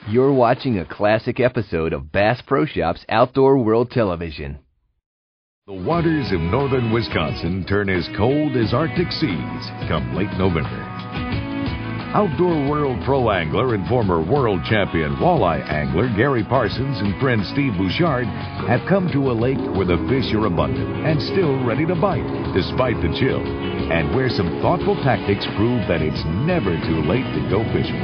You're watching a classic episode of Bass Pro Shop's Outdoor World Television. The waters of northern Wisconsin turn as cold as Arctic seas come late November. Outdoor World Pro Angler and former world champion walleye angler Gary Parsons and friend Steve Bouchard have come to a lake where the fish are abundant and still ready to bite despite the chill, and where some thoughtful tactics prove that it's never too late to go fishing.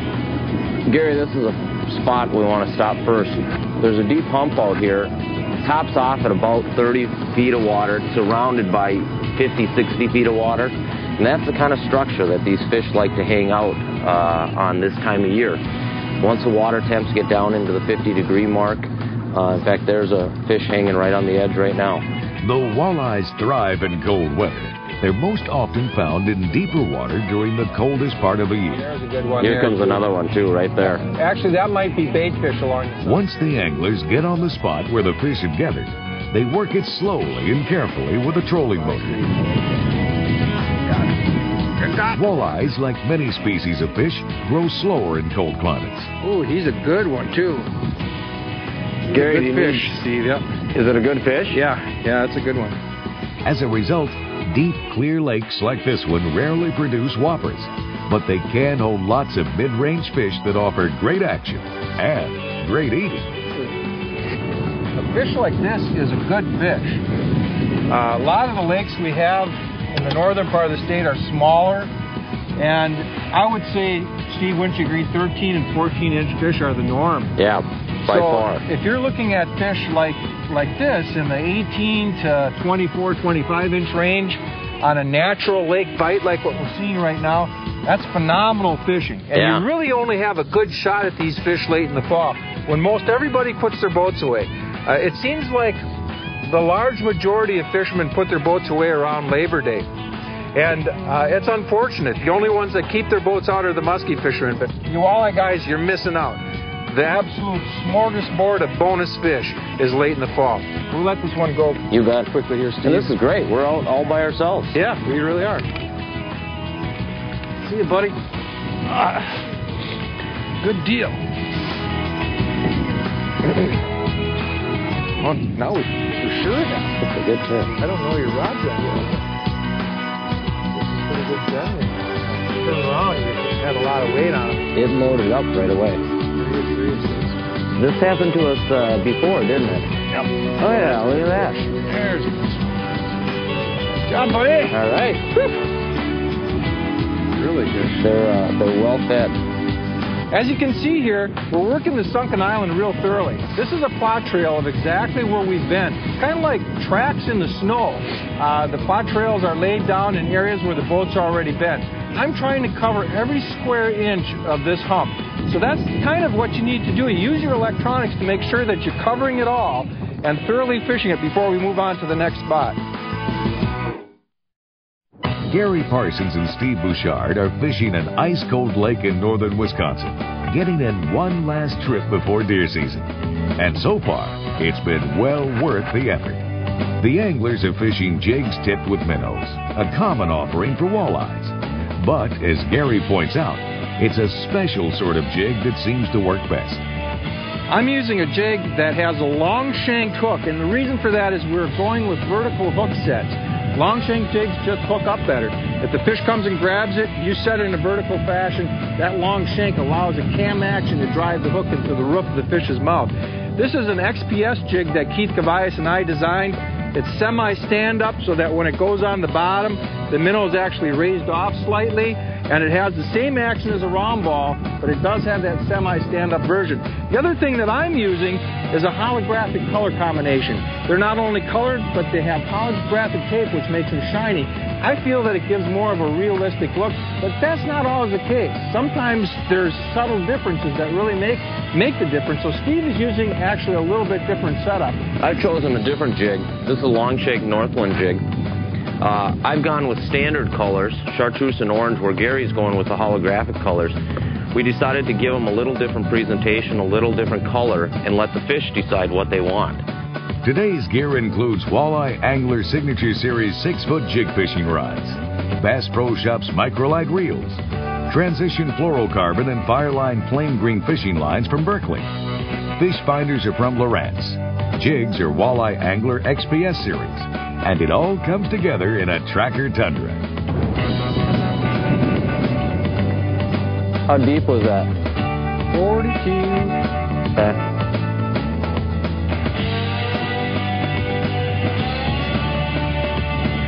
Gary, this is a spot we want to stop first. There's a deep hump out here. Tops off at about 30 feet of water, surrounded by 50, 60 feet of water. And that's the kind of structure that these fish like to hang out on this time of year. Once the water temps get down into the 50-degree mark, in fact, there's a fish hanging right on the edge right now. Though walleyes thrive in cold weather, they're most often found in deeper water during the coldest part of the year. There's a good one. Here comes another one, too, right there. Actually, that might be bait fish along the side. Once the anglers get on the spot where the fish have gathered, they work it slowly and carefully with a trolling motor. Walleyes, like many species of fish, grow slower in cold climates. Oh, he's a good one, too. Gary, good fish, Steve, yep. Is it a good fish? Yeah, that's a good one. As a result, deep, clear lakes like this one rarely produce whoppers, but they can hold lots of mid-range fish that offer great action and great eating. A fish like this is a good fish. A lot of the lakes we have in the northern part of the state are smaller, and I would say, Steve, wouldn't you agree, 13 and 14-inch fish are the norm? Yeah, by far. If you're looking at fish like this in the 18 to 24, 25-inch range on a natural lake bite like what we're seeing right now, that's phenomenal fishing. And you really only have a good shot at these fish late in the fall, when most everybody puts their boats away. It seems like the large majority of fishermen put their boats away around Labor Day. And it's unfortunate. The only ones that keep their boats out are the muskie fishermen. But you walleye guys, you're missing out. The absolute smorgasbord of bonus fish is late in the fall. We'll let this one go. You bet. Quickly here, Steve. And this is great. We're out all by ourselves. Yeah, we really are. See you, buddy. Good deal. Well, now we're sure of that. It's a good fish. I don't know your rod's on yet. This is pretty good sounding. Turn around, you had a lot of weight on it. It loaded up right away. This happened to us before, didn't it? Yep. Oh, yeah, look at that. There's it. Good job, buddy. All right. Really good. They're well fed. As you can see here, we're working the sunken island real thoroughly. This is a plot trail of exactly where we've been. Kind of like tracks in the snow. The plot trails are laid down in areas where the boats are already been. I'm trying to cover every square inch of this hump. So that's kind of what you need to do. You use your electronics to make sure that you're covering it all and thoroughly fishing it before we move on to the next spot. Gary Parsons and Steve Bouchard are fishing an ice-cold lake in northern Wisconsin, getting in one last trip before deer season. And so far, it's been well worth the effort. The anglers are fishing jigs tipped with minnows, a common offering for walleyes. But, as Gary points out, it's a special sort of jig that seems to work best. I'm using a jig that has a long shanked hook, and the reason for that is we're going with vertical hook sets. Long shank jigs just hook up better. If the fish comes and grabs it, you set it in a vertical fashion. That long shank allows a cam action to drive the hook into the roof of the fish's mouth. This is an XPS jig that Keith Cavias and I designed. It's semi-stand-up so that when it goes on the bottom, the minnow is actually raised off slightly, and it has the same action as a round ball, but it does have that semi-stand-up version. The other thing that I'm using is a holographic color combination. They're not only colored, but they have holographic tape, which makes them shiny. I feel that it gives more of a realistic look, but that's not always the case. Sometimes there's subtle differences that really make the difference. So Steve is using actually a little bit different setup. I've chosen a different jig. This is a long shake Northwind jig. I've gone with standard colors, chartreuse and orange, where Gary's going with the holographic colors. We decided to give them a little different presentation, a little different color, and let the fish decide what they want. Today's gear includes Walleye Angler Signature Series 6-foot jig fishing rods, Bass Pro Shop's microlight reels, Transition fluorocarbon and Fireline plain green fishing lines from Berkeley. Fish finders are from Lowrance. Jigs are Walleye Angler XPS series. And it all comes together in a Tracker Tundra. How deep was that? 42. Okay.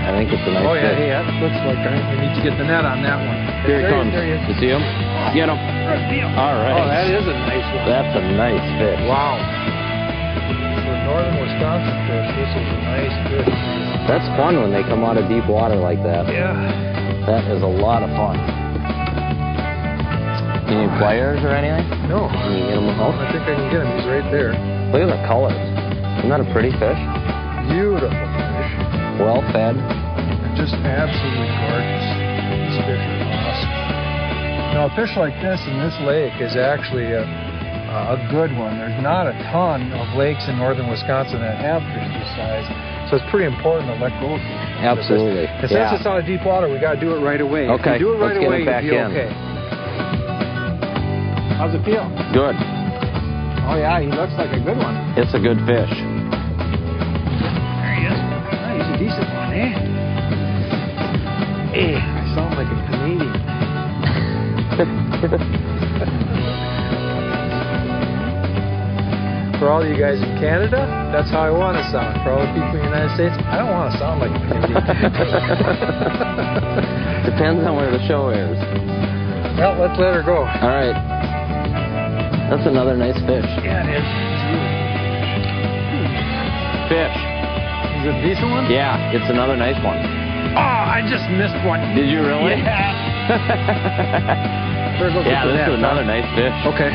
I think it's a nice Oh, yeah, fish. yeah, that looks like we need to get the net on that one. Here he comes. There he is. You see him? Get him. All right. Oh, that is a nice one. That's a nice fish. Wow. For northern Wisconsin fish, this is a nice fish. That's fun when they come out of deep water like that. Yeah. That is a lot of fun. Any pliers or anything? No. Can you get him a hook? I think I can get him. He's right there. Look at the colors. Isn't that a pretty fish? Beautiful fish. Well fed. Just absolutely gorgeous. These fish are awesome. Now, a fish like this in this lake is actually a good one. There's not a ton of lakes in northern Wisconsin that have fish this size, so it's pretty important to let go of them. Absolutely. And since it's out of deep water, we got to do it right away. Okay. If we do it right Let's get away, it back you'll be in. okay. How's it feel? Good. Oh, yeah, he looks like a good one. It's a good fish. There he is. Oh, he's a decent one, eh? Eh, I sound like a Canadian. For all you guys in Canada, that's how I want to sound. For all the people in the United States, I don't want to sound like a Canadian. Depends on where the show airs. Well, let's let her go. All right. That's another nice fish. Yeah, it is. Fish. Is it a decent one? Yeah, it's another nice one. Oh, I just missed one. Did you really? Yeah. Yeah, this is another nice fish. Okay.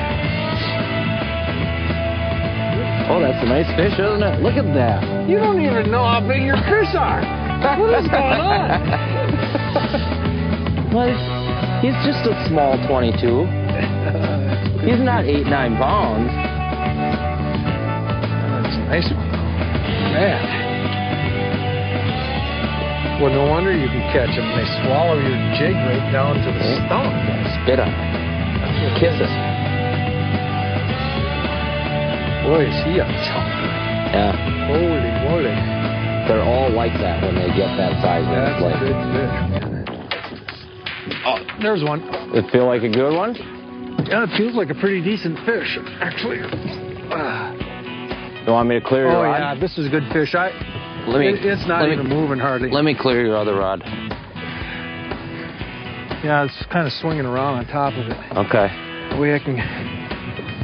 Oh, that's a nice fish, isn't it? Look at that. You don't even know how big your fish are. What is going on? Well, he's just a small 22. He's not 8-9 pounds. That's a nice one. Man. Well, no wonder you can catch them. They swallow your jig right down to the stomach. Spit on it. Kiss it. Boy, is he a chunker. Yeah. Holy moly. They're all like that when they get that size. That's a good fish, man. Oh, there's one. It feel like a good one? Yeah, it feels like a pretty decent fish, actually. You want me to clear your Oh, rod? yeah, this is a good fish. It's not even moving hardly. Let me clear your other rod. Yeah, it's kind of swinging around on top of it. Okay. That way I can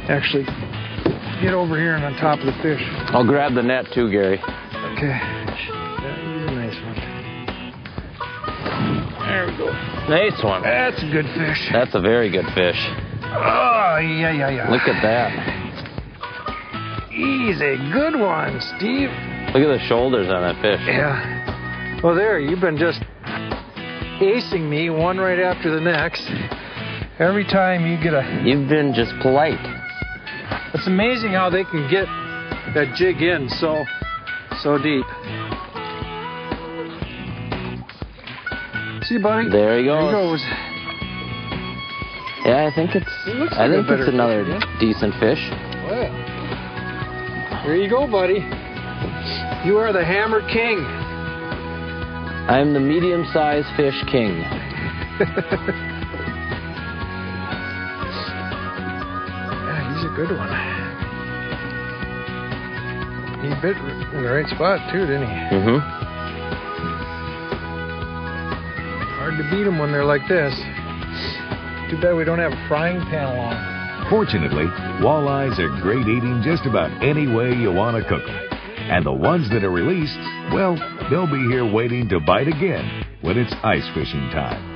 actually get over here and on top of the fish. I'll grab the net too, Gary. Okay. That is a nice one. There we go. Nice one. That's a good fish. That's a very good fish. Oh, yeah. Look at that. He's a good one, Steve. Look at the shoulders on that fish. Yeah. Well, there, you've been just acing me one right after the next. Every time you get You've been just polite. It's amazing how they can get that jig in so deep. See, buddy? There he goes. There he goes. Yeah, I think it's another decent fish. Well, there you go, buddy. You are the hammer king. I'm the medium-sized fish king. Yeah, he's a good one. He bit in the right spot, too, didn't he? Mm-hmm. Hard to beat them when they're like this. Too bad we don't have a frying pan along. Fortunately, walleyes are great eating just about any way you want to cook them. And the ones that are released, well, they'll be here waiting to bite again when it's ice fishing time.